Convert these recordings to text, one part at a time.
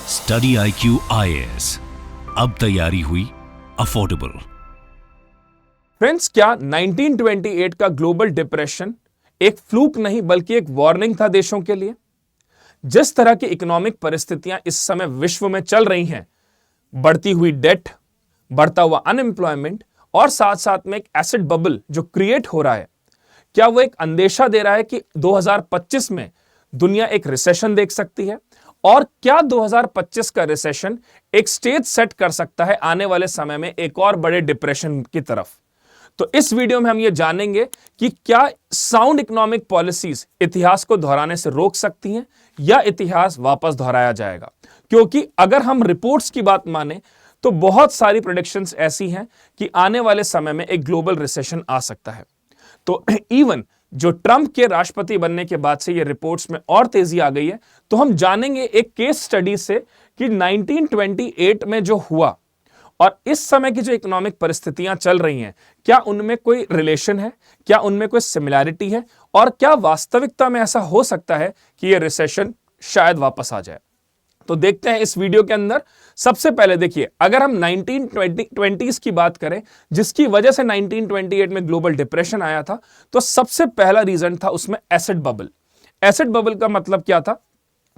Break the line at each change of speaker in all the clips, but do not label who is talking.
Study IQ IAS, अब तैयारी हुई अफोर्डेबल।
फ्रेंड्स, क्या 1928 का ग्लोबल डिप्रेशन एक फ्लूक नहीं बल्कि एक वार्निंग था देशों के लिए? जिस तरह की इकोनॉमिक परिस्थितियां इस समय विश्व में चल रही हैं, बढ़ती हुई डेट, बढ़ता हुआ अनएम्प्लॉयमेंट और साथ साथ में एक एसेट बबल जो क्रिएट हो रहा है, क्या वो एक अंदेशा दे रहा है कि 2025 में दुनिया एक रिसेशन देख सकती है? और क्या 2025 का रिसेशन एक स्टेज सेट कर सकता है आने वाले समय में एक और बड़े डिप्रेशन की तरफ? तो इस वीडियो में हम ये जानेंगे कि क्या साउंड इकोनॉमिक पॉलिसीज इतिहास को दोहराने से रोक सकती हैं या इतिहास वापस दोहराया जाएगा। क्योंकि अगर हम रिपोर्ट्स की बात माने तो बहुत सारी प्रेडिक्शंस ऐसी हैं कि आने वाले समय में एक ग्लोबल रिसेशन आ सकता है। तो इवन जो ट्रंप के राष्ट्रपति बनने के बाद से ये रिपोर्ट्स में और तेजी आ गई है। तो हम जानेंगे एक केस स्टडी से कि 1928 में जो हुआ और इस समय की जो इकोनॉमिक परिस्थितियां चल रही हैं, क्या उनमें कोई रिलेशन है, क्या उनमें कोई सिमिलैरिटी है और क्या वास्तविकता में ऐसा हो सकता है कि ये रिसेशन शायद वापस आ जाए। तो देखते हैं इस वीडियो के अंदर। सबसे पहले देखिए, अगर हम 1920s की बात करें जिसकी वजह से 1928 में ग्लोबल डिप्रेशन आया था, तो सबसे पहला रीजन था उसमें एसेट बबल। एसेट बबल का मतलब क्या था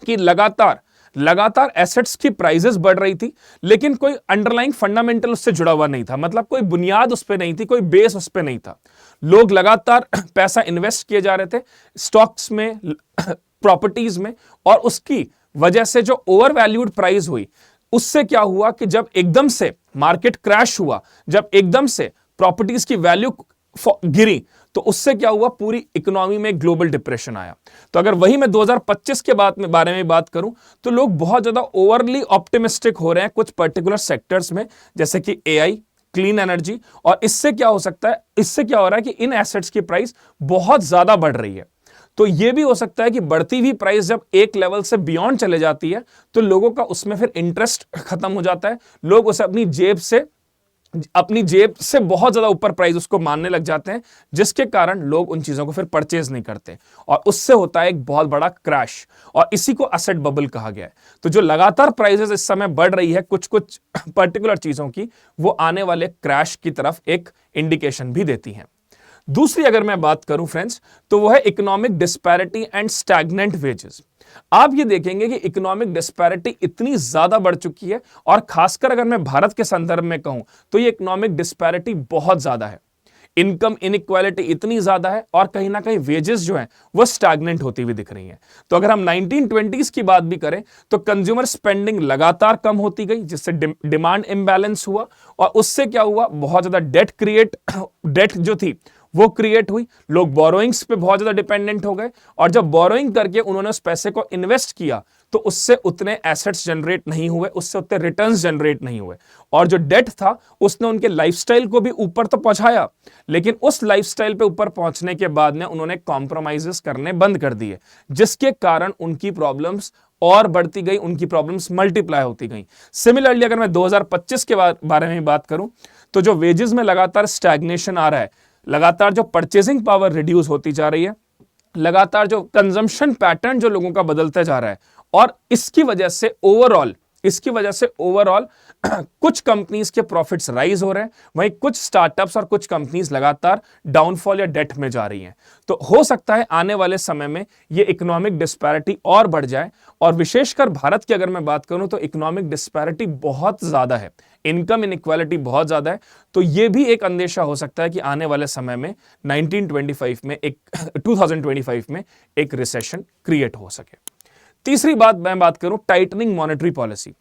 कि लगातार एसेट्स की प्राइसेस बढ़ रही थी, लेकिन कोई अंडरलाइंग फंडामेंटल उससे जुड़ा हुआ नहीं था। मतलब कोई बुनियाद उस पर नहीं थी, कोई बेस उस पर नहीं था। लोग लगातार पैसा इन्वेस्ट किए जा रहे थे स्टॉक्स में, प्रॉपर्टीज में, और उसकी वजह से जो ओवर वैल्यूड प्राइस हुई, उससे क्या हुआ कि जब एकदम से मार्केट क्रैश हुआ, जब एकदम से प्रॉपर्टीज की वैल्यू गिरी, तो उससे क्या हुआ, पूरी इकोनॉमी में ग्लोबल डिप्रेशन आया। तो अगर वही मैं 2025 के बारे में बात करूं तो लोग बहुत ज्यादा ओवरली ऑप्टिमिस्टिक हो रहे हैं कुछ पर्टिकुलर सेक्टर्स में, जैसे कि AI, क्लीन एनर्जी। और इससे क्या हो सकता है, इससे क्या हो रहा है कि इन एसेट्स की प्राइस बहुत ज्यादा बढ़ रही है। तो यह भी हो सकता है कि बढ़ती हुई प्राइस जब एक लेवल से बियॉन्ड चले जाती है तो लोगों का उसमें फिर इंटरेस्ट खत्म हो जाता है। लोग उसे अपनी जेब से बहुत ज्यादा ऊपर प्राइस उसको मानने लग जाते हैं, जिसके कारण लोग उन चीजों को फिर परचेज नहीं करते और उससे होता है एक बहुत बड़ा क्रैश। और इसी को एसेट बबल कहा गया है। तो जो लगातार प्राइसेस इस समय बढ़ रही है कुछ कुछ पर्टिकुलर चीजों की, वो आने वाले क्रैश की तरफ एक इंडिकेशन भी देती हैं। दूसरी अगर मैं बात करूं फ्रेंड्स, तो वो है economic disparity and stagnant wages. आप ये देखेंगे कि इकोनॉमिक डिस्पैरिटी इतनी ज्यादा बढ़ चुकी है, और खासकर अगर मैं भारत के संदर्भ में कहूं तो ये इकोनॉमिक डिस्पैरिटी बहुत ज्यादा है। इनकम इनइक्वालिटी इतनी ज्यादा है और कहीं ना कहीं वेजेस जो हैं वो स्टैग्नेंट होती हुई दिख रही हैं। तो अगर हम 1920s की बात भी करें तो कंज्यूमर स्पेंडिंग लगातार कम होती गई, जिससे डिमांड इंबैलेंस हुआ, और उससे क्या हुआ, बहुत ज्यादा डेट जो थी वो क्रिएट हुई। लोग बोरोइंग्स पे बहुत ज्यादा डिपेंडेंट हो गए, और जब बोरोइंग करके उन्होंने उस पैसे को इन्वेस्ट किया तो उससे उतने एसेट्स जनरेट नहीं हुए, उससे उतने रिटर्न्स जनरेट नहीं हुए। और जो डेट था उसने उनके लाइफस्टाइल को भी ऊपर तो पहुंचाया, लेकिन उस लाइफस्टाइल पे ऊपर पहुंचने के बाद में उन्होंने कॉम्प्रोमाइजेस करने बंद कर दिए, जिसके कारण उनकी प्रॉब्लम्स और बढ़ती गई, उनकी प्रॉब्लम्स मल्टीप्लाई होती गई। सिमिलरली अगर मैं 2025 के बारे में बात करूं तो जो वेजेस में लगातार स्टैग्नेशन आ रहा है, लगातार जो परचेसिंग पावर रिड्यूस होती जा रही है, लगातार जो कंजम्पशन पैटर्न जो लोगों का बदलता जा रहा है, और इसकी वजह से ओवरऑल कुछ कंपनीज के प्रॉफिट्स राइज हो रहे हैं, वहीं कुछ स्टार्टअप्स और कुछ कंपनीज लगातार डाउनफॉल या डेट में जा रही हैं। तो हो सकता है आने वाले समय में ये इकोनॉमिक डिस्पैरिटी और बढ़ जाए, और विशेषकर भारत की अगर मैं बात करूं तो इकोनॉमिक डिस्पैरिटी बहुत ज्यादा है, इनकम इनइक्वालिटी बहुत ज्यादा है। तो यह भी एक अंदेशा हो सकता है कि आने वाले समय में 2025 में एक रिसेशन क्रिएट हो सके। तीसरी बात मैं बात करूं टाइटनिंग मॉनेटरी पॉलिसी।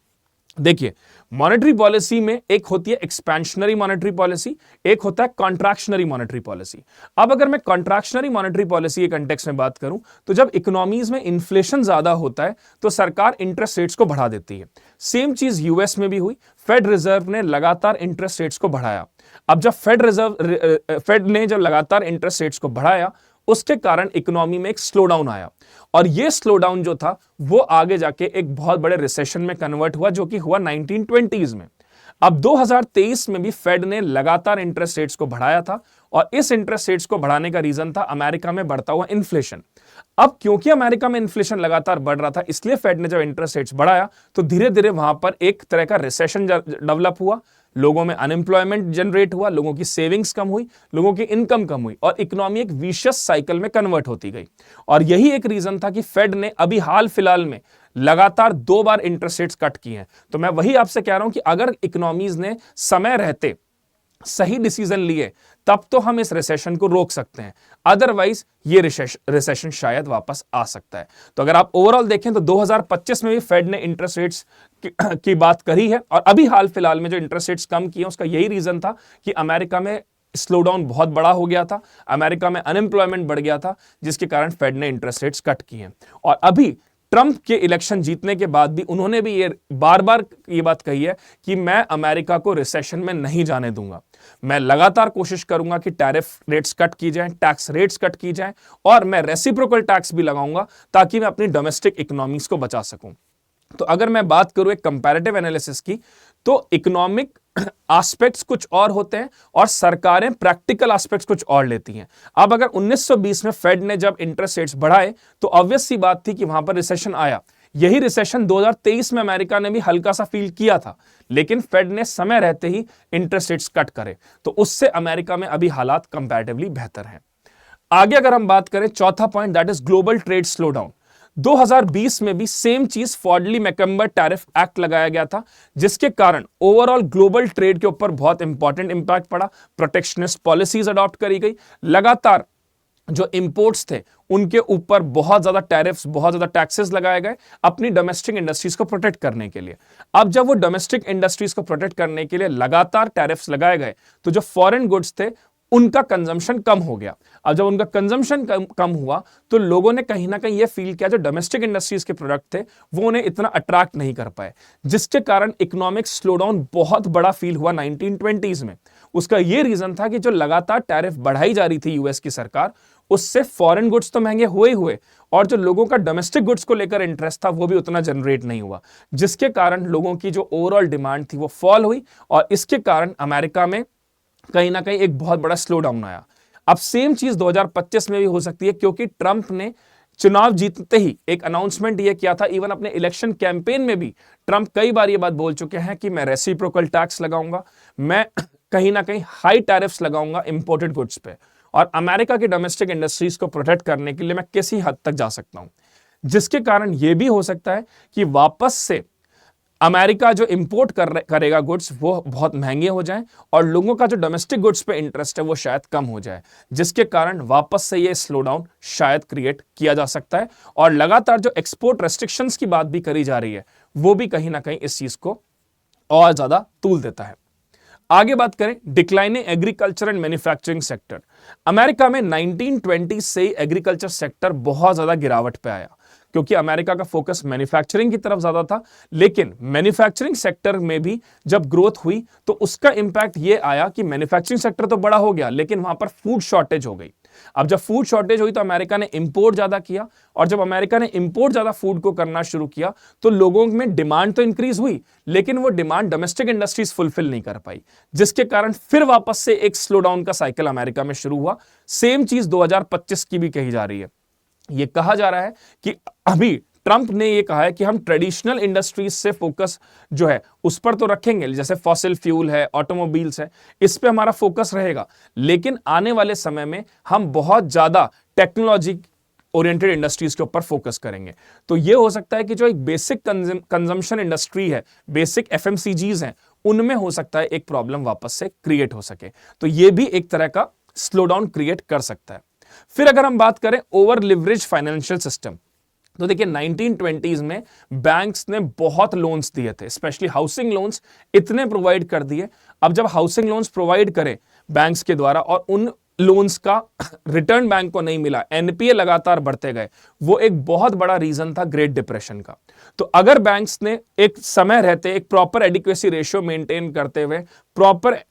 देखिए, मॉनेटरी पॉलिसी में एक होती है एक्सपेंशनरी मॉनेटरी पॉलिसी, एक होता है कॉन्ट्रैक्शनरी मॉनेटरी पॉलिसी। अब अगर मैं कॉन्ट्रैक्शनरी मॉनेटरी पॉलिसी के कंटेक्स्ट में बात करूं तो जब इकोनॉमीज में इन्फ्लेशन ज्यादा होता है तो सरकार इंटरेस्ट रेट्स को बढ़ा देती है। सेम चीज यूएस में भी हुई। फेड रिजर्व ने लगातार इंटरेस्ट रेट्स को बढ़ाया। अब जब फेड ने जब लगातार इंटरेस्ट रेट्स को बढ़ाया, उसके कारण इकोनॉमी में एक स्लो डाउन आया, और यह स्लो डाउन जो था वो आगे जाके एक बहुत बड़े रिसेशन में कन्वर्ट हुआ, जो कि हुआ 1920s में। अब 2023 में भी फेड ने लगातार इंटरेस्ट रेट्स को बढ़ाया था, और इस इंटरेस्ट रेट्स को बढ़ाने का रीजन था अमेरिका में बढ़ता हुआ इन्फ्लेशन। अब क्योंकि अमेरिका में इन्फ्लेशन लगातार बढ़ रहा था, इसलिए फेड ने जब इंटरेस्ट रेट्स बढ़ाया तो धीरे धीरे वहां पर एक तरह का रिसेशन डेवलप हुआ, लोगों में अनएम्प्लॉयमेंट जनरेट हुआ, लोगों की सेविंग्स कम हुई, लोगों की इनकम कम हुई और इकोनॉमी एक विशियस साइकिल में कन्वर्ट होती गई। और यही एक रीजन था कि फेड ने अभी हाल फिलहाल में लगातार 2 बार इंटरेस्ट रेट्स कट किए हैं। तो मैं वही आपसे कह रहा हूं कि अगर इकोनॉमीज ने समय रहते सही डिसीजन लिए तब तो हम इस रिसेशन को रोक सकते हैं, अदरवाइज ये रिसेशन शायद वापस आ सकता है। तो अगर आप ओवरऑल देखें तो 2025 में भी फेड ने इंटरेस्ट रेट्स की बात करी है और अभी हाल फिलहाल में जो इंटरेस्ट रेट्स कम किए उसका यही रीजन था कि अमेरिका में स्लो डाउन बहुत बड़ा हो गया था, अमेरिका में अनएम्प्लॉयमेंट बढ़ गया था, जिसके कारण फेड ने इंटरेस्ट रेट्स कट किए हैं। और अभी ट्रंप के इलेक्शन जीतने के बाद भी उन्होंने भी ये बार बार ये बात कही है कि मैं अमेरिका को रिसेशन में नहीं जाने दूंगा, मैं लगातार कोशिश करूंगा कि टैरिफ रेट्स कट की जाएं, टैक्स रेट्स कट की जाएं और मैं रेसिप्रोकल टैक्स भी लगाऊंगा ताकि मैं अपनी डोमेस्टिक इकोनॉमीज को बचा सकूं। तो अगर मैं बात करूं एक कंपैरेटिव एनालिसिस की, तो इकोनॉमिक एस्पेक्ट्स कुछ और होते हैं और सरकारें प्रैक्टिकल एस्पेक्ट्स कुछ और लेती हैं। अब अगर 1920 में फेड ने जब इंटरेस्ट रेट्स बढ़ाए तो ऑब्वियस सी बात थी कि वहां पर रिसेशन आया। यही रिसेशन 2023 में अमेरिका ने भी हल्का सा फील किया था, लेकिन फेड ने समय रहते ही इंटरेस्ट रेट्स कट करे, तो उससे अमेरिका में अभी हालात कंपैरेटिवली बेहतर हैं। आगे अगर हम बात करें चौथा point, that is global trade slow down. 2020 में भी सेम चीज फॉर्डली मैकम्बर टैरिफ एक्ट लगाया गया था, जिसके कारण ओवरऑल ग्लोबल ट्रेड के ऊपर बहुत इंपॉर्टेंट इंपैक्ट पड़ा, प्रोटेक्शनिस्ट पॉलिसीज अडॉप्ट करी गई, लगातार जो इंपोर्ट्स थे उनके ऊपर बहुत ज्यादा टैरिफ्स, बहुत ज्यादा टैक्सेस लगाए गए अपनी डोमेस्टिक इंडस्ट्रीज को प्रोटेक्ट करने के लिए। अब जब वो डोमेस्टिक इंडस्ट्रीज को प्रोटेक्ट करने के लिए लगातार टैरिफ्स लगाए गए तो जो फॉरेन गुड्स थे उनका कंजम्पशन कम हो गया। अब जब उनका कंजम्पशन कम हुआ तो लोगों ने कहीं ना कहीं यह फील किया जो डोमेस्टिक इंडस्ट्रीज के प्रोडक्ट थे वो उन्हें इतना अट्रैक्ट नहीं कर पाए, जिसके कारण इकोनॉमिक स्लोडाउन बहुत बड़ा फील हुआ 1920s में। उसका यह रीजन था कि जो लगातार टैरिफ बढ़ाई जा रही थी यूएस की सरकार, उससे फॉरेन गुड्स तो महंगे हुए हुए और जो लोगों का डोमेस्टिक गुड्स को लेकर इंटरेस्ट था वो भी उतना जनरेट नहीं हुआ, जिसके कारण लोगों की जो ओवरऑल डिमांड थी वो फॉल हुई और इसके कारण अमेरिका में कहीं ना कहीं एक बहुत बड़ा स्लो डाउन आया। अब सेम चीज 2025 में भी हो सकती है, क्योंकि ट्रंप ने चुनाव जीतते ही एक अनाउंसमेंट ये किया था। इवन अपने इलेक्शन कैंपेन में भी ट्रंप कई बार ये बात बोल चुके हैं कि मैं रेसिप्रोकल टैक्स लगाऊंगा, मैं कहीं ना कहीं हाई टैरिफ्स लगाऊंगा इंपोर्टेड गुड्स पे, और अमेरिका की डोमेस्टिक इंडस्ट्रीज को प्रोटेक्ट करने के लिए मैं किसी हद तक जा सकता हूं, जिसके कारण यह भी हो सकता है कि वापस से अमेरिका जो इंपोर्ट करेगा गुड्स वो बहुत महंगे हो जाएं और लोगों का जो डोमेस्टिक गुड्स पे इंटरेस्ट है वो शायद कम हो जाए, जिसके कारण वापस से ये स्लो डाउन शायद क्रिएट किया जा सकता है। और लगातार जो एक्सपोर्ट रेस्ट्रिक्शंस की बात भी करी जा रही है वो भी कहीं ना कहीं इस चीज को और ज्यादा तूल देता है। आगे बात करें declining agriculture and manufacturing sector. America में 1920 से ही एग्रीकल्चर सेक्टर बहुत ज्यादा गिरावट पे आया, क्योंकि अमेरिका का फोकस मैन्युफैक्चरिंग की तरफ ज्यादा था। लेकिन मैन्युफैक्चरिंग सेक्टर में भी जब ग्रोथ हुई तो उसका इंपैक्ट ये आया कि मैन्युफैक्चरिंग सेक्टर तो बड़ा हो गया लेकिन वहां पर फूड शॉर्टेज हो गई। अब जब फूड शॉर्टेज हुई तो अमेरिका ने इंपोर्ट ज्यादा किया, और जब अमेरिका ने इंपोर्ट ज्यादा फूड को करना शुरू किया तो लोगों में डिमांड तो इंक्रीज हुई लेकिन वो डिमांड डोमेस्टिक इंडस्ट्रीज फुलफिल नहीं कर पाई, जिसके कारण फिर वापस से एक स्लो डाउन का साइकिल अमेरिका में शुरू हुआ। सेम चीज 2025 की भी कही जा रही है। ये कहा जा रहा है कि अभी ट्रंप ने ये कहा है कि हम ट्रेडिशनल इंडस्ट्रीज से फोकस जो है उस पर तो रखेंगे, जैसे फॉसिल फ्यूल है, ऑटोमोबाइल्स है, इस पे हमारा फोकस रहेगा, लेकिन आने वाले समय में हम बहुत ज्यादा टेक्नोलॉजी ओरिएंटेड इंडस्ट्रीज के ऊपर फोकस करेंगे। तो ये हो सकता है कि जो एक बेसिक कंजम्पशन इंडस्ट्री है, बेसिक एफएमसीजीज हैं, उनमें हो सकता है एक प्रॉब्लम वापस से क्रिएट हो सके। तो ये भी एक तरह का स्लो डाउन क्रिएट कर सकता है। फिर अगर हम बात करें ओवर लिवरेज फाइनेंशियल सिस्टम, तो देखिए 1920s में बैंक्स ने बहुत लोन्स दिए थे, स्पेशली हाउसिंग लोन्स इतने प्रोवाइड कर दिए। अब जब हाउसिंग लोन्स प्रोवाइड करें बैंक्स के द्वारा और उन लोन्स का रिटर्न बैंक को नहीं मिला, एनपीए लगातार बढ़ते गए, वो एक बहुत बड़ा रीजन था ग्रेट डिप्रेशन का। तो अगर बैंक्स ने एक समय रहते एक प्रॉपर एडिक्वेसी रेशियो मेंटेन करते हुए प्रॉपर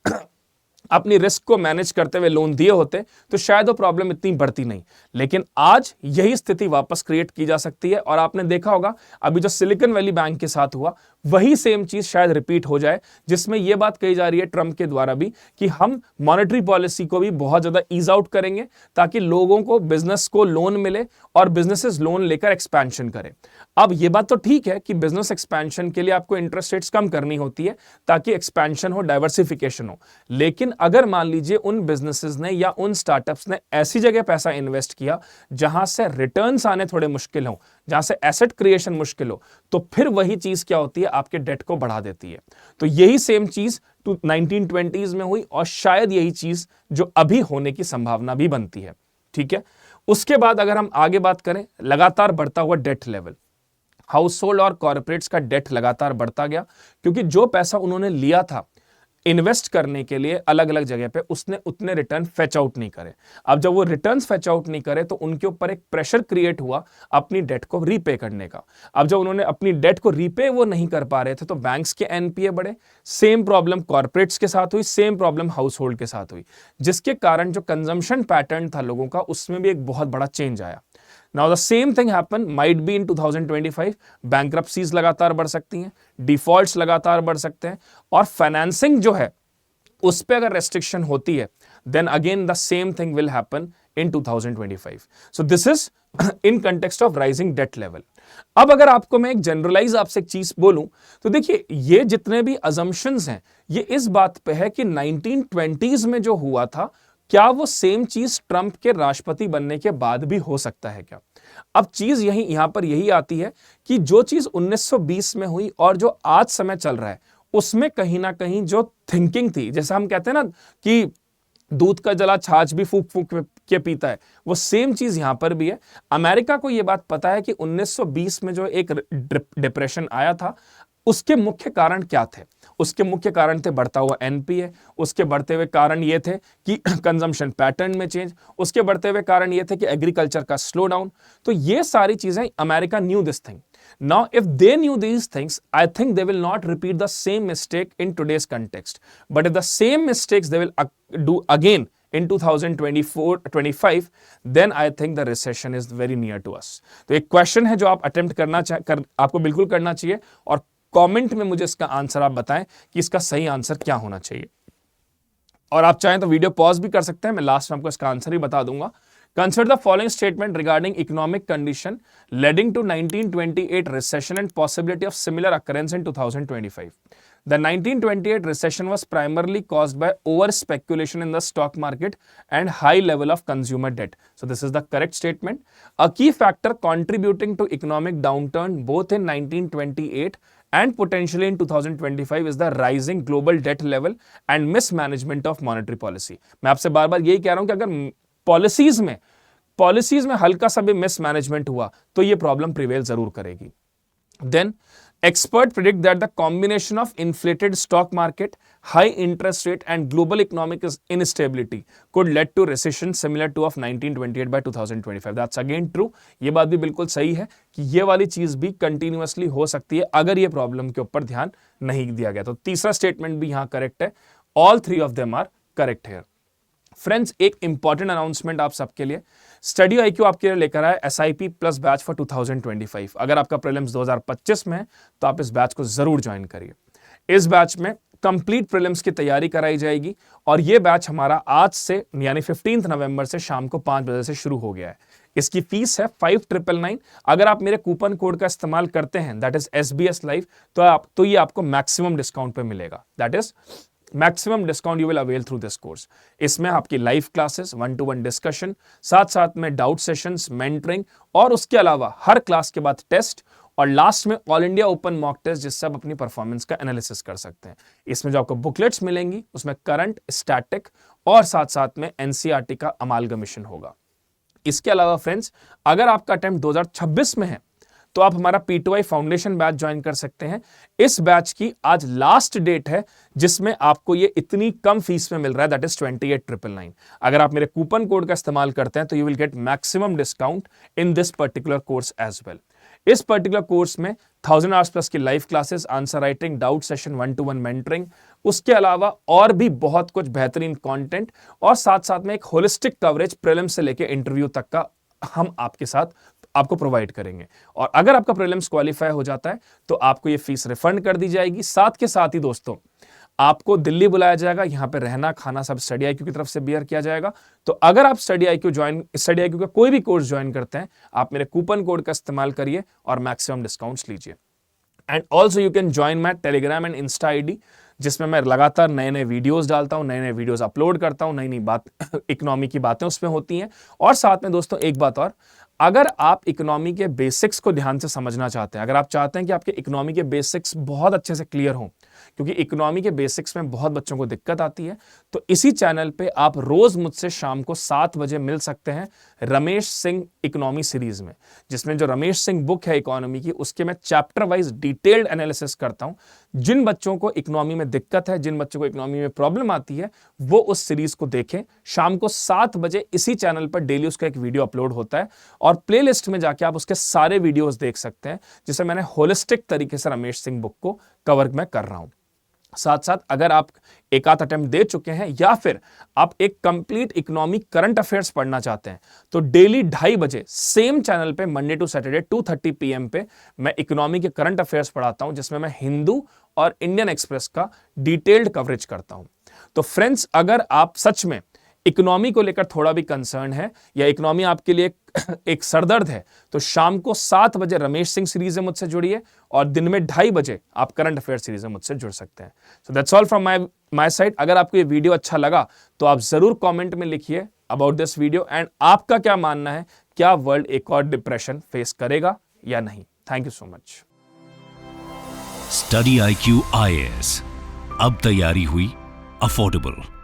अपनी रिस्क को मैनेज करते हुए लोन दिए होते तो शायद वो प्रॉब्लम इतनी बढ़ती नहीं। लेकिन आज यही स्थिति वापस क्रिएट की जा सकती है और आपने देखा होगा अभी जो सिलिकॉन वैली बैंक के साथ हुआ वही सेम चीज शायद रिपीट हो जाए, जिसमें यह बात कही जा रही है ट्रंप के द्वारा भी कि हम मॉनेटरी पॉलिसी को भी बहुत ज्यादा ईज आउट करेंगे ताकि लोगों को, बिजनेस को लोन मिले और बिजनेसेस लोन लेकर एक्सपेंशन करें। अब यह बात तो ठीक है कि बिजनेस एक्सपेंशन के लिए आपको इंटरेस्ट रेट्स कम करनी होती है ताकि एक्सपेंशन हो, डाइवर्सिफिकेशन हो। लेकिन अगर मान लीजिए उन बिजनेसेस ने या उन स्टार्टअप्स ने ऐसी जगह पैसा इन्वेस्ट किया जहां से रिटर्न्स आने थोड़े मुश्किल हो, जहां से एसेट क्रिएशन मुश्किल हो, तो फिर वही चीज क्या होती है, आपके डेट को बढ़ा देती है। तो यही सेम चीज 1920s में हुई और शायद यही चीज जो अभी होने की संभावना भी बनती है। ठीक है, उसके बाद अगर हम आगे बात करें, लगातार बढ़ता हुआ डेट लेवल, हाउस होल्ड और कॉर्पोरेट्स का डेट लगातार बढ़ता गया क्योंकि जो पैसा उन्होंने लिया था इन्वेस्ट करने के लिए अलग अलग जगह पे, उसने उतने रिटर्न फेच आउट नहीं करे। अब जब वो रिटर्न्स फेच आउट नहीं करे तो उनके ऊपर एक प्रेशर क्रिएट हुआ अपनी डेट को रीपे करने का। अब जब उन्होंने अपनी डेट को रीपे वो नहीं कर पा रहे थे तो बैंक्स के एनपीए बढ़े। सेम प्रॉब्लम कॉर्पोरेट्स के साथ हुई, सेम प्रॉब्लम हाउस होल्ड के साथ हुई, जिसके कारण जो कंजम्पशन पैटर्न था लोगों का उसमें भी एक बहुत बड़ा चेंज आया। Now the same thing happen might be in 2025। बैंक्रप्सीज लगातार बढ़ सकती हैं, डिफॉल्ट्स लगातार बढ़ सकते हैं और फाइनेंसिंग जो है उस पे अगर रेस्ट्रिक्शन होती है then again the same thing will happen in 2025। So this is in context of rising debt level। अब अगर आपको मैं एक जनरलाइज आपसे एक चीज बोलूं तो देखिए ये जितने भी assumptions हैं ये इस बात पे है कि 1920s में जो हुआ था क्या वो सेम चीज ट्रंप के राष्ट्रपति बनने के बाद भी हो सकता है क्या। अब चीज यहां पर यही आती है कि जो चीज 1920 में हुई और जो आज समय चल रहा है उसमें कहीं ना कहीं जो थिंकिंग थी, जैसे हम कहते हैं ना कि दूध का जला छाछ भी फूक फूक के पीता है, वो सेम चीज यहां पर भी है। अमेरिका को यह बात पता है कि 1920 में जो एक डिप्रेशन आया था उसके मुख्य कारण क्या थे। उसके मुख्य कारण थे बढ़ता हुआ एनपीए, उसके बढ़ते हुए कारण ये थे कि कंजम्पशन पैटर्न में चेंज, उसके बढ़ते हुए कारण ये थे कि एग्रीकल्चर का स्लो डाउन। तो ये सारी चीजें America new this thing. Now, if they knew these things, I think they will not repeat the same mistake in today's context. But if the same mistakes they will do again in 2024-25, then I think the recession is very near to us. तो एक question है जो आप attempt आपको बिल्कुल करना चाहिए और कमेंट में मुझे इसका आंसर आप बताएं कि इसका सही आंसर क्या होना चाहिए। और आप चाहें तो वीडियो पॉज भी कर सकते हैं, मैं लास्ट में आपको इसका आंसर ही बता दूंगा। Consider the following statement regarding economic condition leading to 1928 recession and possibility of similar occurrence in 2025. The 1928 recession was primarily caused by over speculation in the stock market and high level of consumer debt. So this is the correct statement. A key factor contributing to economic downturn both in 1928 and potentially in 2025 is the rising global debt level and mismanagement of monetary policy. मैं आपसे बार-बार यही कह रहा हूं कि अगर policies में हल्का सा भी मिसमैनेजमेंट हुआ तो ये प्रॉब्लम प्रिवेल जरूर करेगी। Then expert predict that the combination of inflated stock market, high interest rate and global economic instability could lead to recession similar to of 1928 by 2025। That's again true. ये बात भी बिल्कुल सही है कि ये वाली चीज भी कंटिन्यूअसली हो सकती है अगर ये प्रॉब्लम के ऊपर ध्यान नहीं दिया गया। तो तीसरा स्टेटमेंट भी यहां करेक्ट है। All three of them are correct here. Friends, एक इंपॉर्टेंट अनाउंसमेंट आप सबके लिए, स्टडी आईक्यू आपके लिए लेकर आया एसआईपी प्लस बैच फॉर 2025। अगर आपका प्रीलिम्स 2025 में है तो आप इस बैच को जरूर ज्वाइन करिए। इस बैच में कंप्लीट प्रीलिम्स की तैयारी कराई जाएगी और यह बैच हमारा आज से यानी 15 नवंबर से शाम को 5 बजे से शुरू हो गया है। इसकी फीस है 5999। अगर आप मेरे कूपन कोड का इस्तेमाल करते हैं दैट इज SBS लाइव तो ये आपको मैक्सिमम डिस्काउंट पे मिलेगा। That is maximum discount you will avail through this course. इसमें आपकी लाइव क्लासेस, 1-to-1 डिस्कशन, साथ साथ में डाउट सेशंस, मेंटरिंग और उसके अलावा हर क्लास के बाद टेस्ट और लास्ट में all India open mock test जिससे आप अपनी परफॉर्मेंस का एनालिसिस कर सकते हैं। इसमें जो आपको बुकलेट्स मिलेंगी उसमें करंट, स्टैटिक और साथ साथ में एनसीईआरटी का अमालगमेशन होगा। इसके अलावा फ्रेंड्स, अगर आपका अटेम्प्ट 2026 में है तो आप हमारा P2I फाउंडेशन बैच ज्वाइन कर सकते हैं। इस बैच की आज लास्ट डेट है जिसमें आपको ये इतनी कम फीस में मिल रहा है, दैट इज 28,999। अगर आप मेरे कूपन कोड का इस्तेमाल करते हैं तो you will get maximum discount in this particular course as well. इस पर्टिकुलर कोर्स में 1000 आवर्स प्लस की live classes, answer writing, doubt session, 1-to-1 mentoring उसके अलावा और भी बहुत कुछ बेहतरीन कंटेंट और साथ साथ में एक होलिस्टिक कवरेज प्रीलिम्स से लेकर इंटरव्यू तक का हम आपके साथ आपको प्रोवाइड करेंगे। और अगर आपका प्रीलिम्स क्वालिफाई हो जाता है तो आपको ये फीस रिफंड कर दी जाएगी। साथ के साथ ही दोस्तों आपको दिल्ली बुलाया जाएगा, यहां पे रहना खाना सब स्टडी IQ की तरफ से बियर किया जाएगा। तो अगर आप स्टडी IQ का कोई भी कोर्स ज्वाइन करते हैं, आप मेरे कूपन कोड का इस्तेमाल करिए और मैक्सिमम डिस्काउंट्स लीजिए। And also you can join my Telegram and Insta ID, जिसमें मैं लगातार नए नए वीडियोस डालता हूं, नए नए वीडियोस अपलोड करता हूं, नई नई बात इकोनॉमी की बातें उसमें होती हैं। और साथ में दोस्तों एक बात और, अगर आप इकोनॉमी के बेसिक्स को ध्यान से समझना चाहते हैं, अगर आप चाहते हैं कि आपके इकोनॉमी के बेसिक्स बहुत अच्छे से क्लियर हों, क्योंकि इकोनॉमी के बेसिक्स में बहुत बच्चों को दिक्कत आती है, तो इसी चैनल पे आप रोज मुझसे शाम को 7 बजे मिल सकते हैं रमेश सिंह इकोनॉमी सीरीज में, जिसमें जो रमेश सिंह बुक है इकोनॉमी की, उसके मैं चैप्टर वाइज डिटेल्ड एनालिसिस करता हूं। जिन बच्चों को इकोनॉमी में दिक्कत है, जिन बच्चों को इकोनॉमी में प्रॉब्लम आती है, वो उस सीरीज को देखें। शाम को 7 बजे इसी चैनल पर डेली उसका एक वीडियो अपलोड होता है और प्लेलिस्ट में जाके आप उसके सारे वीडियोस देख सकते हैं, जिसे मैंने होलिस्टिक तरीके से रमेश सिंह बुक को कवर मैं कर रहा हूं। साथ साथ अगर आप एक आध अटेम्प्ट दे चुके हैं या फिर आप एक कंप्लीट इकोनॉमिक करंट अफेयर्स पढ़ना चाहते हैं, तो डेली 2:30 बजे सेम चैनल पे मंडे टू सैटरडे 2:30 PM पे मैं इकोनॉमी के करंट अफेयर्स पढ़ाता हूं, जिसमें मैं हिंदू और इंडियन एक्सप्रेस का डिटेल्ड कवरेज करता हूं। तो फ्रेंड्स, अगर आप सच में इकोनॉमी को लेकर थोड़ा भी कंसर्न है या इकोनॉमी आपके लिए एक सरदर्द है, तो शाम को 7 बजे रमेश सिंह सीरीज में मुझसे जुड़िए और दिन में 2:30 बजे आप करंट अफेयर सीरीज में मुझसे जुड़ सकते हैं। So that's all from my side. अगर आपको ये वीडियो अच्छा लगा तो आप जरूर कमेंट में लिखिए अबाउट दिस वीडियो एंड आपका क्या मानना है, क्या वर्ल्ड एक और डिप्रेशन फेस करेगा या नहीं। Thank you so much.
Study IQ IAS, अब तैयारी हुई अफोर्डेबल।